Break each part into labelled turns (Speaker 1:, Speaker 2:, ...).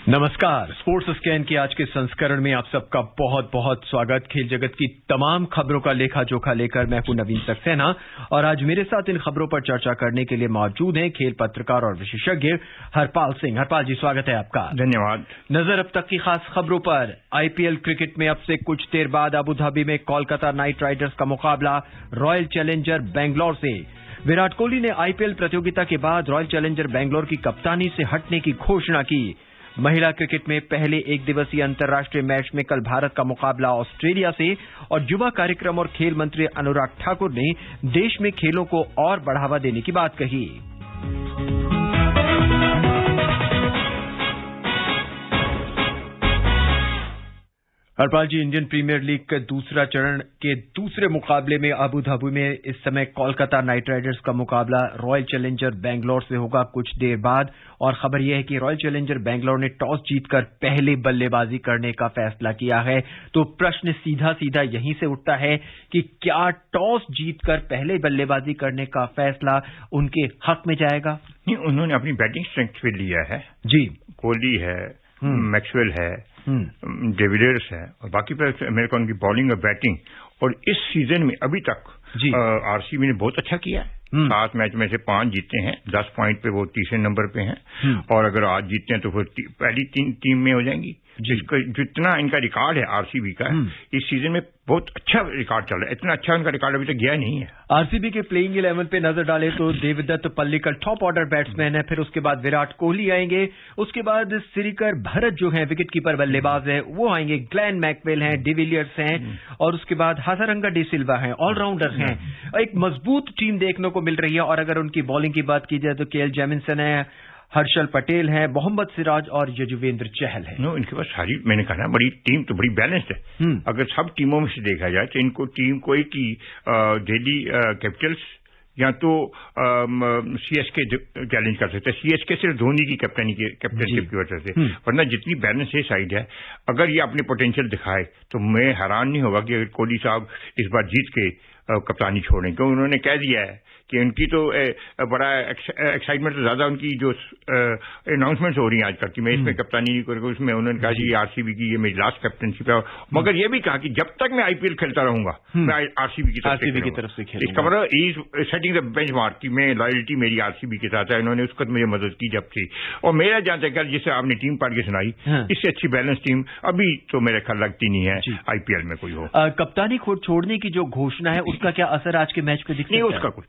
Speaker 1: नमस्कार। Sports scan के आज के संस्करण में आप सबका बहुत बहुत स्वागत। खेल जगत की तमाम खबरों का लेखा जोखा लेकर मैं हूं नवीन सक्सेना और आज मेरे साथ इन खबरों पर चर्चा करने के लिए मौजूद हैं खेल पत्रकार और विशेषज्ञ हरपाल सिंह। हरपाल जी, स्वागत है आपका।
Speaker 2: धन्यवाद।
Speaker 1: नजर अब तक की खास खबरों पर। आईपीएल क्रिकेट में अब से कुछ देर बाद अबू धाबी में कोलकाता नाइट राइडर्स का मुकाबला रॉयल चैलेंजर बेंगलोर से। विराट कोहली ने आईपीएल प्रतियोगिता के बाद रॉयल चैलेंजर बेंगलोर की कप्तानी से हटने की घोषणा की। महिला क्रिकेट में पहले एक दिवसीय अंतर्राष्ट्रीय मैच में कल भारत का मुकाबला ऑस्ट्रेलिया से और युवा कार्यक्रम और खेल मंत्री अनुराग ठाकुर ने देश में खेलों को और बढ़ावा देने की बात कही। हरपाल जी, इंडियन प्रीमियर लीग के दूसरा चरण के दूसरे मुकाबले में अबू धाबी में इस समय कोलकाता नाइट राइडर्स का मुकाबला रॉयल चैलेंजर बेंगलोर से होगा कुछ देर बाद। और खबर यह है कि रॉयल चैलेंजर बेंगलोर ने टॉस जीतकर पहले बल्लेबाजी करने का फैसला किया है। तो प्रश्न सीधा सीधा यहीं से उठता है कि क्या टॉस जीतकर पहले बल्लेबाजी करने का फैसला उनके हक में जाएगा?
Speaker 2: नहीं, उन्होंने अपनी बैटिंग स्ट्रेंथ पे लिया है जी। कोहली है, मैक्सवेल है, डिविलियर्स है और बाकी पर मेरे को उनकी बॉलिंग और बैटिंग और इस सीजन में अभी तक आरसीबी ने बहुत अच्छा किया है। 7 मैच में से 5 जीते हैं, 10 पॉइंट पे वो तीसरे नंबर पे हैं और अगर आज जीतते हैं तो फिर पहली टीम में हो जाएंगी। जिसका जितना इनका रिकॉर्ड है आरसीबी का इस सीजन में बहुत अच्छा रिकॉर्ड चल रहा है। इतना अच्छा इनका रिकॉर्ड अभी तक गया नहीं है।
Speaker 1: आरसीबी के प्लेइंग 11 पे नजर डाले तो Devdutt Padikkal top order batsman है, फिर उसके बाद विराट कोहली आएंगे, उसके बाद श्रीकर भरत जो है विकेट कीपर बल्लेबाज है वो आएंगे, ग्लेन मैकवेल हैं, डिविलियर्स हैं और उसके बाद हसरंगा डी सिल्वा हैं, ऑलराउंडर हैं। एक मजबूत टीम देखने को मिल रही है। और अगर उनकी बॉलिंग की बात की जाए तो केएल जेमिसन है, हर्षल पटेल है, मोहम्मद सिराज और यजुवेंद्र चहल है।
Speaker 2: इनके पास सारी, मैंने कहा ना, बड़ी टीम तो बड़ी बैलेंस्ड है। अगर सब टीमों में से देखा जाए तो इनको टीम को एक ही दिल्ली कैपिटल्स या तो सीएसके चैलेंज कर सकते हैं। सीएसके सिर्फ धोनी की कैप्टनशिप की वजह से, वरना जितनी बैलेंस है साइड है, अगर ये अपने पोटेंशियल दिखाए तो मैं हैरान नहीं होगा कि अगर कोहली साहब इस बार जीत के कप्तानी छोड़ें, क्योंकि उन्होंने कह दिया है कि उनकी तो बड़ा एक्साइटमेंट तो ज्यादा उनकी जो अनाउंसमेंट्स हो रही हैं आजकल कि मैं इसमें कप्तानी नहीं करूंगा, उसमें उन्होंने कहा जी आरसीबी की ये मेरी लास्ट कैप्टनशिप है। मगर ये भी कहा कि जब तक मैं आईपीएल खेलता रहूंगा मैं आरसीबी की तरफ से खेलूंगा। इसका मतलब इज सेटिंग द बेंचमार्क कि मैं लॉयल्टी मेरी आरसीबी के साथ है। इन्होंने उस वक्त मुझे मदद की जब थी। और मेरा जहां तक जिसे आपने टीम पार्ट के सुनाई, इससे अच्छी बैलेंस टीम अभी तो मेरे ख्याल लगती नहीं है आईपीएल में कोई हो।
Speaker 1: कप्तानी छोड़ने की जो घोषणा है उसका क्या असर आज के मैच पे दिखता है?
Speaker 2: नहीं, उसका कुछ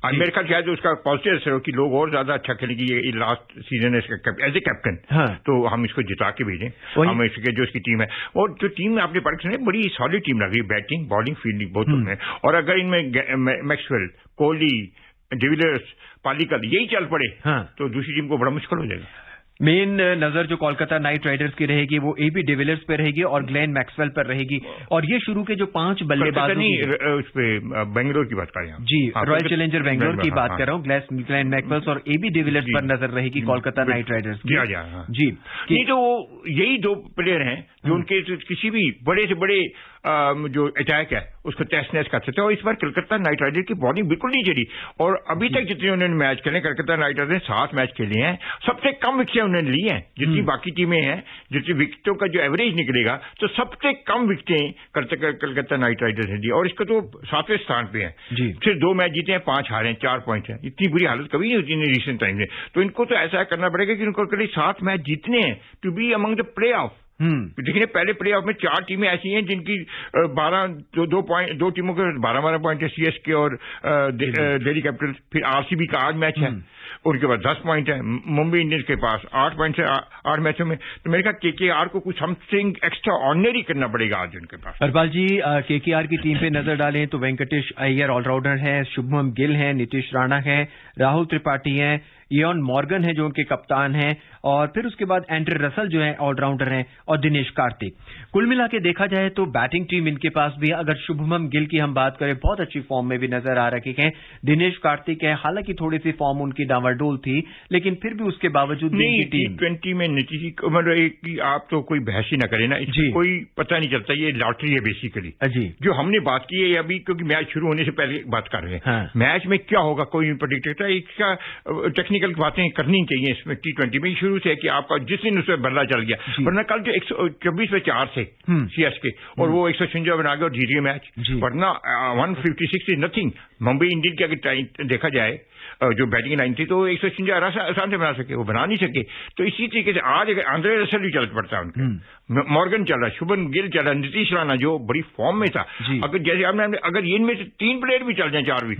Speaker 2: मेरे ख्याल शायद उसका पॉजिटिव असर हो कि लोग और ज्यादा अच्छा खेलेंगे। ये लास्ट सीजन है इसका एज ए कैप्टन, तो हम इसको जिता के भेजें। हम इसके जो इसकी टीम है और जो टीम आपने पढ़ सुने बड़ी सॉलिड टीम लग रही है, बैटिंग बॉलिंग फील्डिंग बहुत में। और अगर इनमें मैक्सवेल, कोहली, डिविलियर्स, पालीकल यही चल पड़े तो दूसरी टीम को बड़ा मुश्किल हो जाएगा।
Speaker 1: मेन नजर जो कोलकाता नाइट राइडर्स की रहेगी वो एबी डिविलियर्स पे रहेगी और ग्लेन मैक्सवेल पर रहेगी। और ये शुरू के जो 5 बल्लेबाज
Speaker 2: उस पे बेंगलोर की बात कर रहे हैं
Speaker 1: जी, रॉयल चैलेंजर बेंगलोर की बात कर रहा हूँ। ग्लेन मैक्सवेल और एबी डिविलियर्स पर नजर रहेगी कोलकाता नाइट राइडर्स की। जी,
Speaker 2: नहीं तो यही 2 प्लेयर हैं जो उनके किसी भी बड़े से बड़े जो अटैक है उसको तहस नहस कर सकते हैं। और इस बार कलकत्ता नाइट राइडर की बॉलिंग बिल्कुल नहीं चली और अभी तक जितने उन्होंने मैच खेले, कलकत्ता नाइट राइडर ने 7 मैच खेले हैं, सबसे कम विकेटें उन्होंने ली हैं जितनी बाकी टीमें हैं। जितनी विकेटों का जो एवरेज निकलेगा तो सबसे कम विकेटें कलकत्ता नाइट राइडर्स ने दी और इसको तो 7वें स्थान पे है। सिर्फ 2 मैच जीते हैं, 5 हारे हैं, 4 पॉइंट है। इतनी बुरी हालत कभी नहीं होती रिसेंट टाइम में। तो इनको तो ऐसा करना पड़ेगा कि उनको 7 मैच जीतने हैं to be among the play off. देखिए पहले प्ले ऑफ में 4 टीमें ऐसी हैं जिनकी 2 टीमों के 12-12 पॉइंट है, सीएसके और दिल्ली कैपिटल्स। फिर आरसीबी का आज मैच है, उनके पास 10 पॉइंट है। मुंबई इंडियंस के पास 8 पॉइंट है 8 मैचों में। तो मेरे ख्याल केकेआर को कुछ समथिंग एक्स्ट्रा ऑर्डिनरी करना पड़ेगा आज उनके पास।
Speaker 1: हरपाल जी, केकेआर की टीम पे नजर डालें तो वेंकटेश अय्यर ऑलराउंडर है, शुभमन गिल है, नीतीश राणा है, राहुल त्रिपाठी है, इयान मॉर्गन है जो उनके कप्तान हैं और फिर उसके बाद एंड्रे रसल जो है ऑलराउंडर हैं और दिनेश कार्तिक। कुल मिला के देखा जाए तो बैटिंग टीम इनके पास भी है। अगर शुभमन गिल की हम बात करें बहुत अच्छी फॉर्म में भी नजर आ रखे हैं। दिनेश कार्तिक है, हालांकि थोड़ी सी फॉर्म उनकी डावाडोल थी लेकिन फिर भी उसके बावजूद
Speaker 2: T20 में नीतीश की आप तो कोई बहस ही ना करें ना, कोई पता नहीं चलता। ये लॉटरी है बेसिकली जो हमने बात की है अभी, क्योंकि मैच शुरू होने से पहले बात कर रहे हैं। मैच में क्या होगा कोई नहीं प्रेडिक्ट करता। इसका टेक्निकल बातें करनी चाहिए इसमें। T20 में शुरू शुरू से कि आपका जिस दिन उसमें बदला चल गया, वरना कल जो 124 पे 4 से सीएसके और वो 156 बना गया और जीत गए मैच, वरना 156 इज नथिंग। मुंबई इंडियन की अगर देखा जाए जो बैटिंग लाइन थी तो 156 आसान से बना सके, वो बना नहीं सके। तो इसी तरीके से आज अगर आंद्रे रसल भी चल पड़ता है उनके, मॉर्गन चल रहा, शुभन गिल चल रहा, नीतीश राणा जो बड़ी फॉर्म में था, अगर जैसे आपने अगर इनमें से 3 प्लेयर भी चल जाए 4 भी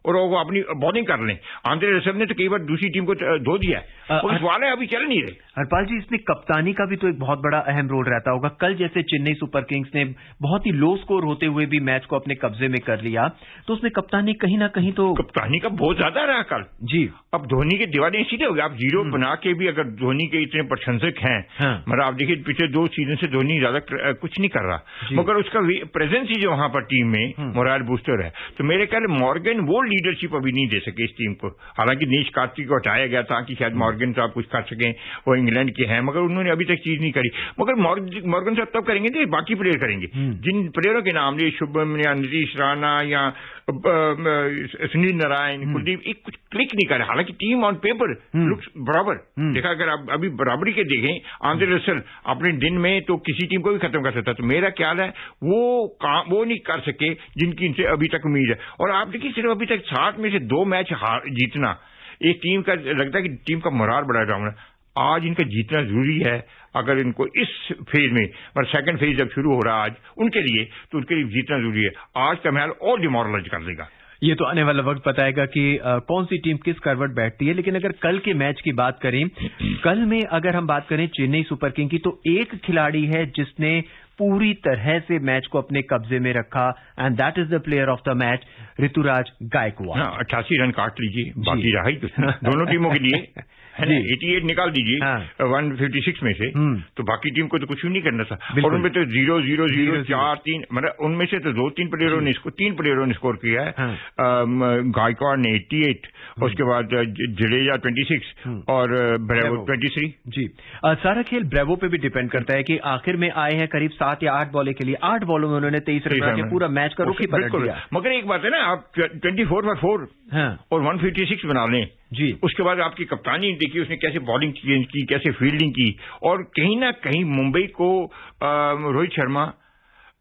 Speaker 2: और वो अपनी बॉलिंग कर लें, आंद्रे रसल ने तो कई बार दूसरी टीम को धो दिया है, और वाले अभी चल नहीं रहे।
Speaker 1: हरपाल जी, इसमें कप्तानी का भी तो एक बहुत बड़ा अहम रोल रहता होगा। कल जैसे चेन्नई सुपर किंग्स ने बहुत ही लो स्कोर होते हुए भी मैच को अपने कब्जे में कर लिया, तो उसमें कप्तानी कहीं ना कहीं तो
Speaker 2: कप्तानी का बहुत ज्यादा रहा कल
Speaker 1: जी।
Speaker 2: अब धोनी के दीवाने इसीलिए हो गए, आप जीरो बना के भी अगर धोनी के इतने प्रशंसक हैं, मतलब आप देखिए पिछले 2 सीजन से धोनी ज्यादा कुछ नहीं कर रहा, मगर उसका प्रेजेंस ही जो वहां पर टीम में मोरल बूस्टर है। तो मेरे ख्याल मॉर्गन वो लीडरशिप अभी नहीं दे सके इस टीम को। हालांकि नीश कार्तिक को हटाया गया था कि शायद मॉर्गन साहब कुछ कर सकें, वो इंग्लैंड के हैं, मगर उन्होंने अभी तक चीज नहीं करी। मगर मॉर्गन साहब तब करेंगे तो बाकी प्लेयर करेंगे, जिन प्लेयरों के नाम लिए शुभम या नीतीश राणा या सुनील नारायण, कुलदीप, एक कुछ क्लिक नहीं कर रहा। हालांकि टीम ऑन पेपर लुक्स बराबर देखा, अगर आप अभी बराबरी के देखें, आंद्रे रसल अपने दिन में तो किसी टीम को भी खत्म कर सकता। तो मेरा ख्याल है वो नहीं कर सके जिनकी इनसे अभी तक उम्मीद है। और आप देखिए सिर्फ अभी तक 60 में से 2 मैच जीतना एक टीम का लगता है कि टीम का मोराल बड़ा डाउन है। आज इनका जीतना जरूरी है, अगर इनको इस फेज में, मतलब सेकंड फेज जब शुरू हो रहा है आज उनके लिए, तो उनके लिए जीतना जरूरी है। आज का मैच और डिमोरलाइज कर देगा।
Speaker 1: ये तो आने वाला वक्त बताएगा कि कौन सी टीम किस करवट बैठती है। लेकिन अगर कल के मैच की बात करें, कल में अगर हम बात करें चेन्नई सुपर किंग की, तो एक खिलाड़ी है जिसने पूरी तरह से मैच को अपने कब्जे में रखा, and that is the player of the match, Ruturaj Gaikwad.
Speaker 2: 88 run काट लीजिए, बाकी रहा ही दोनों टीमों के लिए है ना, 88 निकाल दीजिए 156 में से, तो बाकी टीम को तो कुछ भी नहीं करना था। और उनमें तो 0 0 0 4 3, मतलब उनमें से तो 2-3 प्लेयरों ने 3 प्लेयरों ने स्कोर किया है। गायकवाड़ ने 88, उसके बाद जडेजा 26 और ब्रेवो 23।
Speaker 1: जी, सारा खेल ब्रेवो पे भी डिपेंड करता है कि आखिर में आए हैं करीब 7 या 8 बॉलें के लिए, 8 बॉलों में उन्होंने 23 रन बनाकर पूरा मैच का रुख ही पलट दिया।
Speaker 2: मगर एक बात है ना, आप 24 for 4 और 156 बना लें
Speaker 1: जी,
Speaker 2: उसके बाद आपकी कप्तानी देखिए, उसने कैसे बॉलिंग की, कैसे फील्डिंग की, और कहीं ना कहीं मुंबई को रोहित शर्मा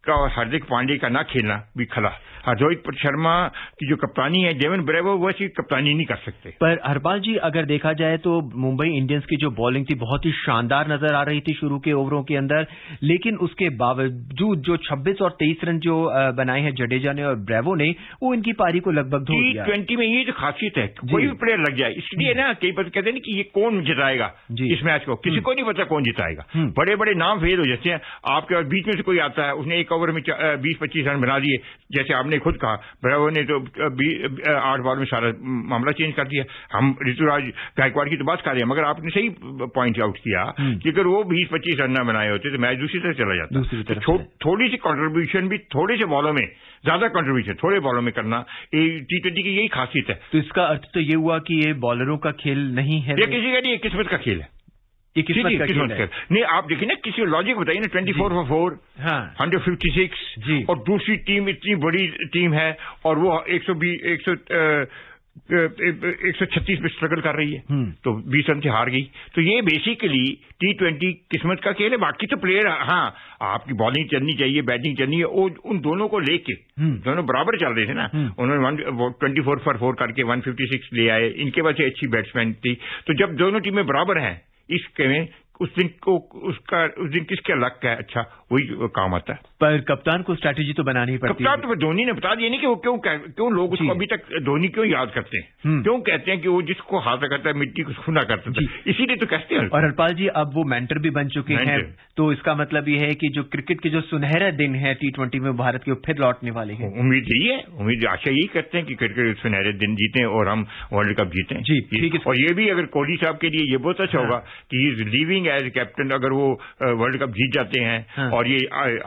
Speaker 2: का और हार्दिक पांड्या का ना खेलना भी खला। रोहित शर्मा की जो कप्तानी है, डेविन ब्रेवो वैसी कप्तानी नहीं कर सकते।
Speaker 1: पर हरपाल जी, अगर देखा जाए तो मुंबई इंडियंस की जो बॉलिंग थी बहुत ही शानदार नजर आ रही थी शुरू के ओवरों के अंदर, लेकिन उसके बावजूद जो 26 और 23 रन जो बनाए हैं जडेजा ने और ब्रेवो ने, वो इनकी पारी को लगभग धो दिया।
Speaker 2: T20 में ये जो खासियत है, कोई भी प्लेयर लग जाए, इसलिए ना कई बार कहते हैं कि ये कौन जिताएगा इस मैच को, किसी को नहीं पता कौन जिताएगा। बड़े बड़े नाम फेल हो जाते हैं, आपके बीच में से कोई आता है, उसने एक ओवर में 20-25 रन बना दिए, जैसे आपने खुद कहा ब्रेवो ने तो 8 बॉल में सारा मामला चेंज कर दिया। हम ऋतुराज गायकवाड़ की तो बात कर रहे हैं, मगर आपने सही पॉइंट आउट किया कि अगर वो 20-25 रन न बनाए होते तो मैच दूसरी तरफ चला जाता। तो थोड़ी सी कंट्रीब्यूशन भी थोड़े से बॉलों में, ज्यादा कंट्रीब्यूशन थोड़े बॉलों में करना, T20 की यही खासियत है।
Speaker 1: तो इसका अर्थ तो ये हुआ कि ये बॉलरों का खेल नहीं है,
Speaker 2: ये किसी का नहीं, किस्मत का खेल है।
Speaker 1: किस्मत का
Speaker 2: नहीं, आप देखिए ना, किसी लॉजिक बताइए ना, 24 for 4 156 और दूसरी टीम इतनी बड़ी टीम है और वो 136 पे स्ट्रगल कर रही है, तो 20 रन से हार गई। तो ये बेसिकली T20 किस्मत का खेल है। बाकी तो प्लेयर, हाँ, आपकी बॉलिंग चलनी चाहिए, बैटिंग चलनी है, उन दोनों को लेके दोनों बराबर चल रहे थे ना। उन्होंने 24 for 4 करके 156 ले आए, इनके पास अच्छी बैट्समैन थी। तो जब दोनों टीमें बराबर हैं इसके में, उस दिन किसका लक है अच्छा, वही काम आता है।
Speaker 1: पर कप्तान को स्ट्रैटेजी तो बनानी पड़ती है।
Speaker 2: कप्तान तो धोनी ने बता दिया नहीं कि वो क्यों लोग उसको अभी तक धोनी क्यों याद करते हैं, क्यों कहते हैं कि वो जिसको हाथ करता है मिट्टी को छूना करता था, इसीलिए तो कहते हैं।
Speaker 1: और हरपाल जी, अब वो मेंटर भी बन चुके हैं, तो इसका मतलब ये है कि जो क्रिकेट के जो सुनहरा दिन है T20 में भारत के फिर लौटने वाले हैं।
Speaker 2: उम्मीद यही है, आशा यही करते हैं कि क्रिकेट सुनहरे दिन जीते और हम वर्ल्ड कप जीते
Speaker 1: जी, ठीक है।
Speaker 2: और ये भी अगर कोहली साहब के लिए ये बहुत अच्छा होगा कि he is leaving as captain, अगर वो वर्ल्ड कप जीत जाते हैं और ये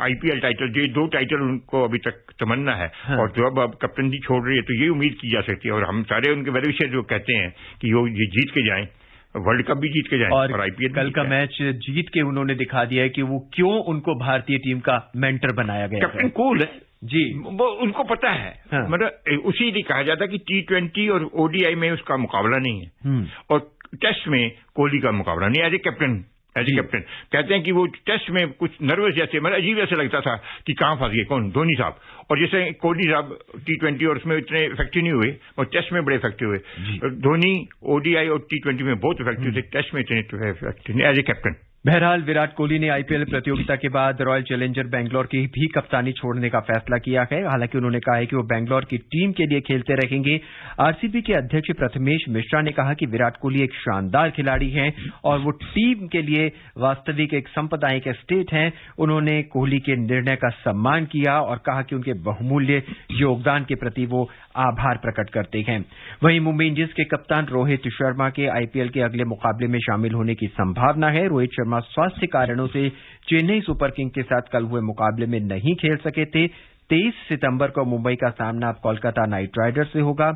Speaker 2: IPL टाइटल, ये 2 टाइटल उनको अभी तक तमन्ना है, और जो अब कप्टन जी छोड़ रही है, तो ये उम्मीद की जा सकती है। और हम सारे उनके वेलविशर जो कहते हैं कि वो ये जीत के जाएं, वर्ल्ड कप भी जीत के जाएं और IPL
Speaker 1: कल का मैच जीत के उन्होंने दिखा दिया है कि वो क्यों उनको भारतीय टीम का मेंटर बनाया गया।
Speaker 2: कैप्टन कूल है
Speaker 1: जी,
Speaker 2: वो उनको पता है। मतलब उसी लिए कहा जाता है कि T20 और ODI में उसका मुकाबला नहीं है, और टेस्ट में कोहली का मुकाबला नहीं, एज ए कैप्टन कहते हैं कि वो टेस्ट में कुछ नर्वस जैसे, मतलब अजीब ऐसे लगता था कि कहां फंस गए, कौन, धोनी साहब। और जैसे कोहली साहब T20 और उसमें इतने इफेक्टिव नहीं हुए और टेस्ट में बड़े इफेक्टिव हुए। धोनी ODI और T20 में बहुत इफेक्टिव थे, टेस्ट में इतने इफेक्टिव नहीं एज ए कैप्टन।
Speaker 1: बहरहाल विराट कोहली ने आईपीएल प्रतियोगिता के बाद रॉयल चैलेंजर बेंगलोर की भी कप्तानी छोड़ने का फैसला किया है। हालांकि उन्होंने कहा है कि वो बेंगलोर की टीम के लिए खेलते रहेंगे। आरसीबी के अध्यक्ष प्रथमेश मिश्रा ने कहा कि विराट कोहली एक शानदार खिलाड़ी हैं और वो टीम के लिए वास्तविक एक संपदा, एक एस्टेट हैं। उन्होंने कोहली के निर्णय का सम्मान किया और कहा कि उनके बहुमूल्य योगदान के प्रति वो आभार प्रकट करते हैं। वहीं मुंबई इंडियंस के कप्तान रोहित शर्मा के आईपीएल के अगले मुकाबले में शामिल होने की संभावना है। रोहित शर्मा स्वास्थ्य कारणों से चेन्नई सुपर किंग के साथ कल हुए मुकाबले में नहीं खेल सके थे। 23 सितंबर को मुंबई का सामना अब कोलकाता नाइट राइडर्स से होगा।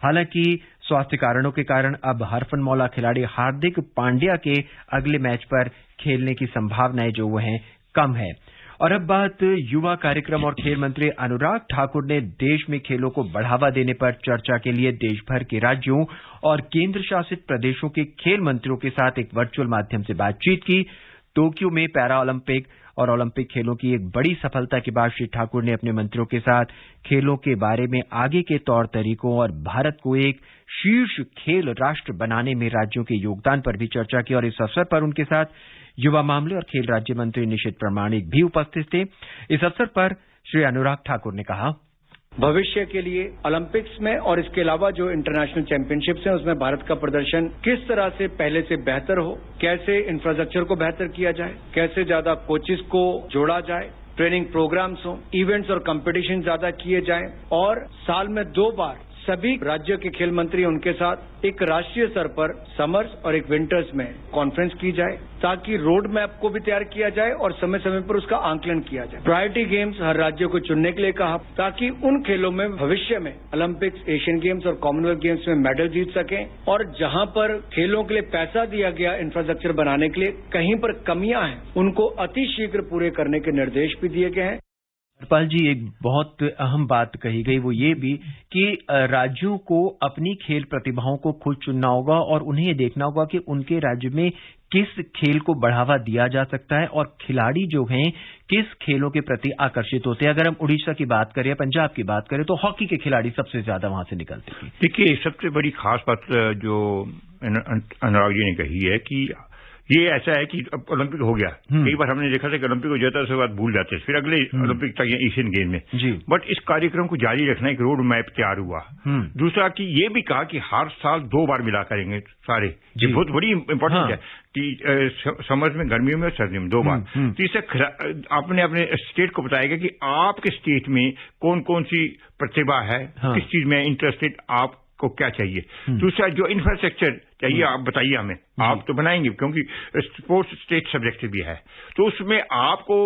Speaker 1: हालांकि स्वास्थ्य कारणों के कारण अब हरफनमौला खिलाड़ी हार्दिक पांड्या के अगले मैच पर खेलने की संभावनाएं जो वो हैं कम है। और अब बात युवा कार्यक्रम और खेल मंत्री अनुराग ठाकुर ने देश में खेलों को बढ़ावा देने पर चर्चा के लिए देश भर के राज्यों और केंद्र शासित प्रदेशों के खेल मंत्रियों के साथ एक वर्चुअल माध्यम से बातचीत की। टोक्यो में पैरा ओलंपिक और ओलंपिक खेलों की एक बड़ी सफलता के बाद श्री ठाकुर ने अपने मंत्रियों के साथ खेलों के बारे में आगे के तौर तरीकों और भारत को एक शीर्ष खेल राष्ट्र बनाने में राज्यों के योगदान पर भी चर्चा की। और इस अवसर पर उनके साथ युवा मामले और खेल राज्य मंत्री निशित प्रामाणिक भी उपस्थित थे। इस अवसर पर श्री अनुराग ठाकुर ने कहा,
Speaker 3: भविष्य के लिए ओलंपिक्स में और इसके अलावा जो इंटरनेशनल चैंपियनशिप्स हैं उसमें भारत का प्रदर्शन किस तरह से पहले से बेहतर हो, कैसे इंफ्रास्ट्रक्चर को बेहतर किया जाए, कैसे ज्यादा कोचेस को जोड़ा जाए, ट्रेनिंग प्रोग्राम्स हो, इवेंट्स और कंपटीशन ज्यादा किए जाएं और साल में 2 बार सभी राज्यों के खेल मंत्री उनके साथ एक राष्ट्रीय स्तर पर समर्स और एक विंटर्स में कॉन्फ्रेंस की जाए ताकि रोड मैप को भी तैयार किया जाए और समय समय पर उसका आंकलन किया जाए। प्रायोरिटी गेम्स हर राज्य को चुनने के लिए कहा ताकि उन खेलों में भविष्य में ओलंपिक्स, एशियन गेम्स और कॉमनवेल्थ गेम्स में मेडल जीत सकें और जहां पर खेलों के लिए पैसा दिया गया इंफ्रास्ट्रक्चर बनाने के लिए कहीं पर कमियां हैं उनको अतिशीघ्र पूरे करने के निर्देश भी दिए गए हैं।
Speaker 1: हरपाल जी, एक बहुत अहम बात कही गई, वो ये भी कि राज्यों को अपनी खेल प्रतिभाओं को खुद चुनना होगा और उन्हें ये देखना होगा कि उनके राज्य में किस खेल को बढ़ावा दिया जा सकता है और खिलाड़ी जो हैं किस खेलों के प्रति आकर्षित होते हैं। अगर हम उड़ीसा की बात करें, पंजाब की बात करें तो हॉकी के खिलाड़ी सबसे ज्यादा वहां से निकलते हैं।
Speaker 2: देखिए, सबसे बड़ी खास बात जो अनुराग जी ने कही है कि ये ऐसा है कि ओलंपिक हो गया, कई बार हमने देखा था कि ओलंपिक हो जाता है उसके बाद भूल जाते हैं, फिर अगले ओलंपिक तक या एशियन गेम में। बट इस कार्यक्रम को जारी रखना, एक रोड मैप तैयार हुआ। दूसरा कि ये भी कहा कि हर साल 2 बार मिला करेंगे सारे, ये बहुत बड़ी इंपॉर्टेंट है कि समर में, गर्मियों में और सर्दियों में 2 बार। तीसरा, आपने अपने स्टेट को बताएगा कि आपके स्टेट में कौन कौन सी प्रतिभा है, किस चीज में इंटरेस्टेड, आप को क्या चाहिए। दूसरा, जो इंफ्रास्ट्रक्चर चाहिए आप बताइए हमें, आप तो बनाएंगे क्योंकि स्पोर्ट्स स्टेट सब्जेक्ट भी है, तो उसमें आपको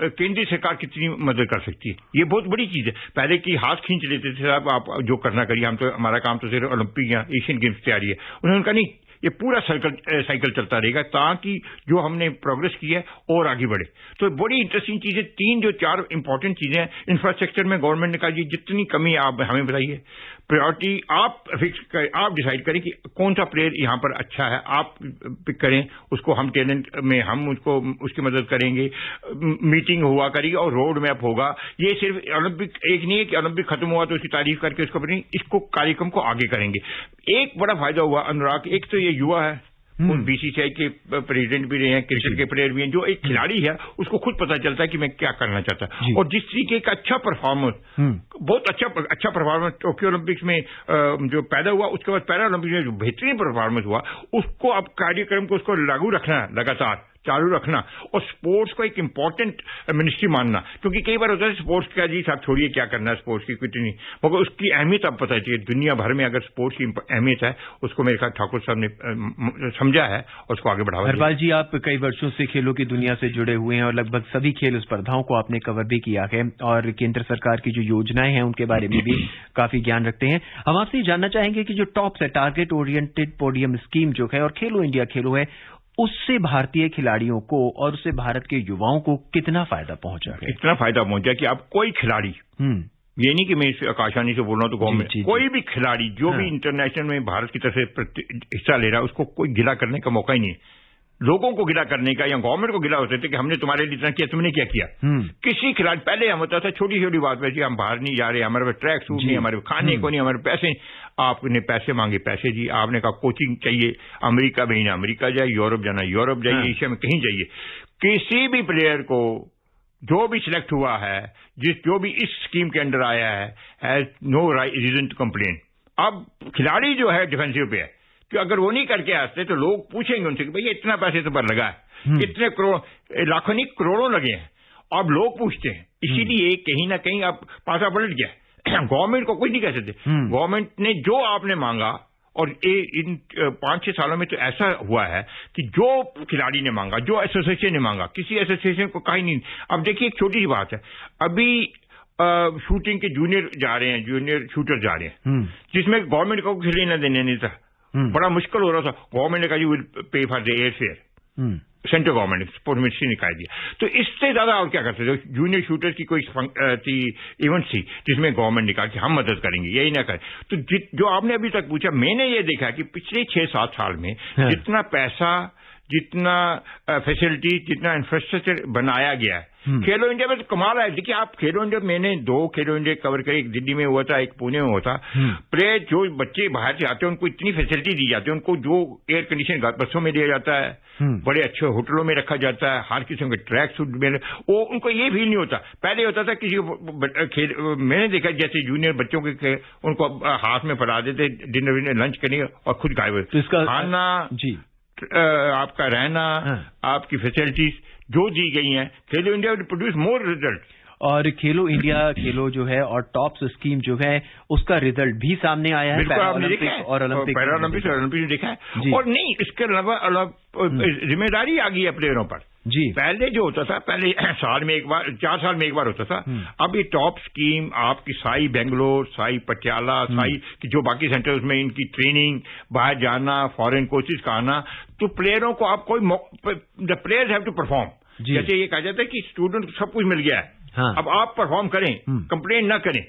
Speaker 2: केंद्रीय सरकार कितनी मदद कर सकती है, ये बहुत बड़ी चीज है। पहले की हाथ खींच लेते थे साहब, आप जो करना करिए, हम तो, हमारा काम तो सिर्फ ओलंपिक या एशियन गेम्स तैयारी है। उन्होंने कहा नहीं, ये पूरा साइकिल चलता रहेगा ताकि जो हमने प्रोग्रेस की है और आगे बढ़े। तो बड़ी इंटरेस्टिंग चीजें, 3-4 इंपॉर्टेंट चीजें हैं। इंफ्रास्ट्रक्चर में गवर्नमेंट ने कहा जी जितनी कमी आप हमें बताइए, प्रायोरिटी आप फिक्स करें, आप डिसाइड करें कि कौन सा प्लेयर यहां पर अच्छा है, आप पिक करें उसको, हम टैलेंट में हम उसको उसकी मदद करेंगे, मीटिंग हुआ करेगी और रोड मैप होगा। ये सिर्फ ओलंपिक एक नहीं है कि ओलंपिक खत्म हुआ तो उसकी तारीफ करके उसको अपनी इसको कार्यक्रम को आगे करेंगे। एक बड़ा फायदा हुआ अनुराग, एक तो ये युवा है, उन बीसीसीआई के प्रेसिडेंट भी रहे हैं, क्रिकेट के प्लेयर भी हैं, जो एक खिलाड़ी है उसको खुद पता चलता है कि मैं क्या करना चाहता हूं। और जिस तरीके का अच्छा परफॉर्मेंस, बहुत अच्छा परफॉर्मेंस टोक्यो ओलंपिक्स में जो पैदा हुआ, उसके बाद पैरा ओलंपिक्स में जो बेहतरीन परफॉर्मेंस हुआ, उसको अब कार्यक्रम को उसको लागू रखना है, लगातार चालू रखना और स्पोर्ट्स को एक इंपॉर्टेंट मिनिस्ट्री मानना। क्योंकि कई बार होता है स्पोर्ट्स का जी साहब छोड़िए क्या करना है स्पोर्ट्स की, कुछ नहीं, मगर उसकी अहमियत अब पता चाहिए। दुनिया भर में अगर स्पोर्ट्स की अहमियत है, उसको मेरे ख्याल ठाकुर साहब ने समझा है और उसको आगे बढ़ावा।
Speaker 1: हरपाल जी, आप कई वर्षों से खेलों की दुनिया से जुड़े हुए हैं और लगभग सभी खेल स्पर्धाओं को आपने कवर भी किया है और केंद्र सरकार की जो योजनाएं हैं उनके बारे में भी काफी ज्ञान रखते हैं। हम आपसे जानना चाहेंगे कि जो टॉप है टारगेट ओरिएंटेड पोडियम स्कीम जो है और खेलो इंडिया खेलो है, उससे भारतीय खिलाड़ियों को और उससे भारत के युवाओं को कितना फायदा पहुंचा है?
Speaker 2: इतना फायदा पहुंचा कि अब कोई खिलाड़ी ये नहीं कि मैं इस आकाशवाणी से बोल रहा हूं तो गवर्नमेंट, कोई भी खिलाड़ी जो भी इंटरनेशनल में भारत की तरफ से हिस्सा ले रहा है उसको कोई गिला करने का मौका ही नहीं है। लोगों को गिला करने का या गवर्नमेंट को गिला होते थे कि हमने तुम्हारे लिए इतना किया, तुमने क्या किया। किसी खिलाड़ी पहले हम होता था छोटी छोटी बात पे, हम बाहर नहीं जा रहे, हमारे पास ट्रैक सूट नहीं, हमारे खाने को नहीं, हमारे पैसे, आपने पैसे मांगे पैसे जी, आपने कहा कोचिंग चाहिए, अमेरिका भेजना अमेरिका जाए, यूरोप जाना यूरोप जाइए, एशिया में कहीं जाइए। किसी भी प्लेयर को जो भी सिलेक्ट हुआ है, जो भी इस स्कीम के अंडर आया है नो रीजन टू कंप्लेन। अब खिलाड़ी जो है डिफेंसिव पे है कि अगर वो नहीं करके आते तो लोग पूछेंगे उनसे कि भैया इतना पैसे तो पर लगा है, कितने करोड़, लाखों नहीं करोड़ों लगे हैं। अब लोग पूछते हैं, इसीलिए कहीं ना कहीं अब पासा पलट गया। गवर्नमेंट को कुछ नहीं कह सकते। गवर्नमेंट ने जो आपने मांगा, और इन 5-6 सालों में तो ऐसा हुआ है कि जो खिलाड़ी ने मांगा, जो एसोसिएशन ने मांगा, किसी एसोसिएशन को कहीं नहीं। अब देखिए एक छोटी सी बात है, अभी शूटिंग के जूनियर जा रहे हैं, जूनियर शूटर जा रहे हैं, जिसमें गवर्नमेंट को कुछ लेना देना नहीं था, बड़ा मुश्किल हो रहा था। गवर्नमेंट ने कहा you will pay for the air fare, central government sports ministry ने कहा दिया। तो इससे ज्यादा और क्या करते थे। जूनियर शूटर की कोई इवेंट थी जिसमें गवर्नमेंट ने कहा कि हम मदद करेंगे, यही ना करें। तो जो आपने अभी तक पूछा, मैंने ये देखा कि पिछले 6-7 साल में जितना पैसा, जितना फैसिलिटी, जितना इंफ्रास्ट्रक्चर बनाया गया है, खेलो इंडिया में तो कमाल है। देखिए आप खेलो इंडिया, मैंने 2 खेलो इंडिया कवर करे, एक दिल्ली में हुआ था, एक पुणे में हुआ था। प्लेयर जो बच्चे बाहर से आते हैं उनको इतनी फैसिलिटी दी जाती है, उनको जो एयर कंडीशन बसों में दिया जाता है, बड़े अच्छे होटलों में रखा जाता है, हर किस्म के ट्रैक सूट में, वो उनको ये फील नहीं होता। पहले होता था किसी मैंने देखा जैसे जूनियर बच्चों के उनको हाथ में पकड़ा देते, डिनर लंच करने और खुद गायब। खाना जी, आपका रहना, आपकी फैसिलिटीज जो दी गई हैं, खेलो India will produce more result.
Speaker 1: और खेलो इंडिया, खेलो जो है और टॉप्स स्कीम जो है उसका रिजल्ट भी सामने आया है,
Speaker 2: पैरालंपिक्स और ओलंपिक्स में देखा है। और नहीं, इसके अलावा जिम्मेदारी आ गई है प्लेयरों पर जी। पहले जो होता था, पहले साल में एक बार, 4 साल में एक बार होता था। अब ये टॉप स्कीम आपकी साई बेंगलोर, साई पटियाला, साई की जो बाकी सेंटर्स में इनकी ट्रेनिंग, बाहर जाना, फॉरेन कोचेज का आना, तो प्लेयरों को आप कोई the players have to perform. जैसे ये कहा जाता है कि स्टूडेंट को सब कुछ मिल गया है, अब आप परफॉर्म करें, कंप्लेन ना करें।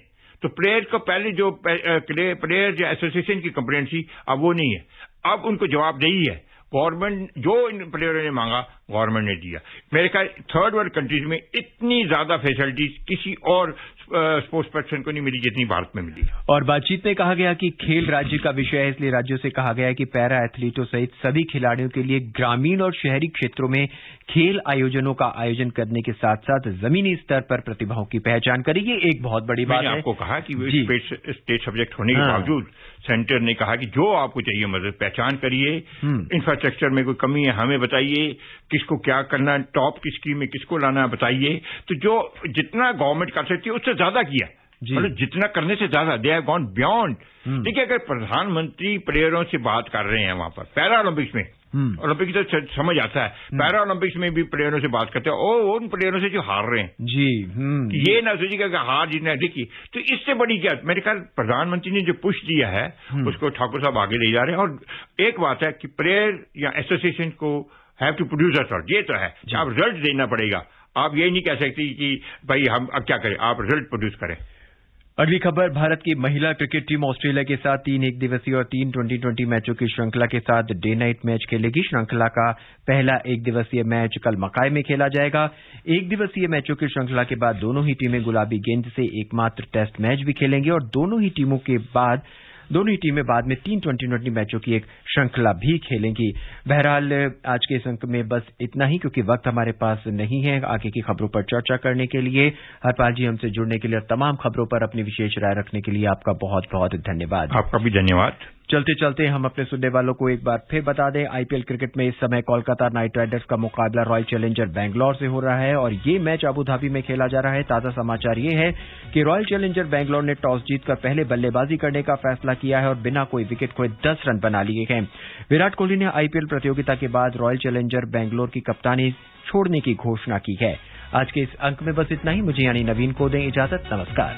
Speaker 2: तो प्लेयर को पहले जो प्लेयर या एसोसिएशन की कंप्लेंट थी, अब वो नहीं है, अब उनको जवाबदेही है। गवर्नमेंट जो इन प्लेयरों ने मांगा गवर्नमेंट ने दिया। मेरे ख्याल थर्ड वर्ल्ड कंट्रीज में इतनी ज्यादा फैसिलिटीज किसी और स्पोर्ट्स पर्सन को नहीं मिली जितनी भारत में मिली।
Speaker 1: और बातचीत में कहा गया कि खेल राज्य का विषय है, इसलिए राज्यों से कहा गया है कि पैरा एथलीटों सहित सभी खिलाड़ियों के लिए ग्रामीण और शहरी क्षेत्रों में खेल आयोजनों का आयोजन करने के साथ साथ जमीनी स्तर पर प्रतिभाओं की पहचान करें। ये एक बहुत बड़ी बात है।
Speaker 2: मैंने आपको कहा कि स्टेट सब्जेक्ट होने के बावजूद सेंटर ने कहा कि जो आपको चाहिए मदद पहचान करिए, इंफ्रास्ट्रक्चर में कोई कमी है हमें बताइए, किसको क्या करना, टॉप की स्कीम में किसको लाना है बताइए। तो जो जितना गवर्नमेंट कर सकती है उससे ज्यादा किया, मतलब जितना करने से ज्यादा, दे हैव गॉन बियॉन्ड। देखिए अगर प्रधानमंत्री प्लेयरों से बात कर रहे हैं वहां पर पैरा ओलंपिक्स में, ओलंपिक तो समझ आता है, पैरा ओलंपिक्स में भी प्लेयरों से बात करते हैं, और उन प्लेयरों से जो हार रहे हैं जी, ये ना सोचिएगा कि हार जीतना। देखिए तो इससे बड़ी क्या, मेरे ख्याल प्रधानमंत्री ने जो पुश दिया है उसको ठाकुर साहब आगे ले जा रहे हैं। और एक बात है कि प्लेयर या एसोसिएशन को हैव टू प्रोड्यूस रिजल्ट, ये तो है, आप रिजल्ट देना पड़ेगा। आप ये नहीं कह सकती कि भाई हम अब क्या करें, आप रिजल्ट प्रोड्यूस करें।
Speaker 1: अगली खबर, भारत की महिला क्रिकेट टीम ऑस्ट्रेलिया के साथ 3 एकदिवसीय और 3 T20 मैचों की श्रृंखला के साथ डे नाइट मैच खेलेगी। श्रृंखला का पहला एकदिवसीय मैच कल मकाई में खेला जाएगा। एक दिवसीय मैचों की श्रृंखला के बाद दोनों ही टीमें गुलाबी गेंद से एकमात्र टेस्ट मैच भी खेलेंगी और दोनों ही टीमें बाद में 3 T20 मैचों की एक श्रृंखला भी खेलेंगी। बहरहाल आज के इस अंक में बस इतना ही, क्योंकि वक्त हमारे पास नहीं है आगे की खबरों पर चर्चा करने के लिए। हरपाल जी, हमसे जुड़ने के लिए और तमाम खबरों पर अपनी विशेष राय रखने के लिए आपका बहुत बहुत धन्यवाद।
Speaker 2: आपका भी धन्यवाद।
Speaker 1: चलते चलते हम अपने सुनने वालों को एक बार फिर बता दें, आईपीएल क्रिकेट में इस समय कोलकाता नाइट राइडर्स का मुकाबला रॉयल चैलेंजर बेंगलोर से हो रहा है और ये मैच अबू धाबी में खेला जा रहा है। ताजा समाचार ये है कि रॉयल चैलेंजर बेंगलोर ने टॉस जीतकर पहले बल्लेबाजी करने का फैसला किया है और बिना कोई विकेट खोए 10 रन बना लिए हैं। विराट कोहली ने आईपीएल प्रतियोगिता के बाद रॉयल चैलेंजर बेंगलोर की कप्तानी छोड़ने की घोषणा की है। आज के इस अंक में बस इतना ही। मुझे यानी नवीन को दें इजाजत। नमस्कार।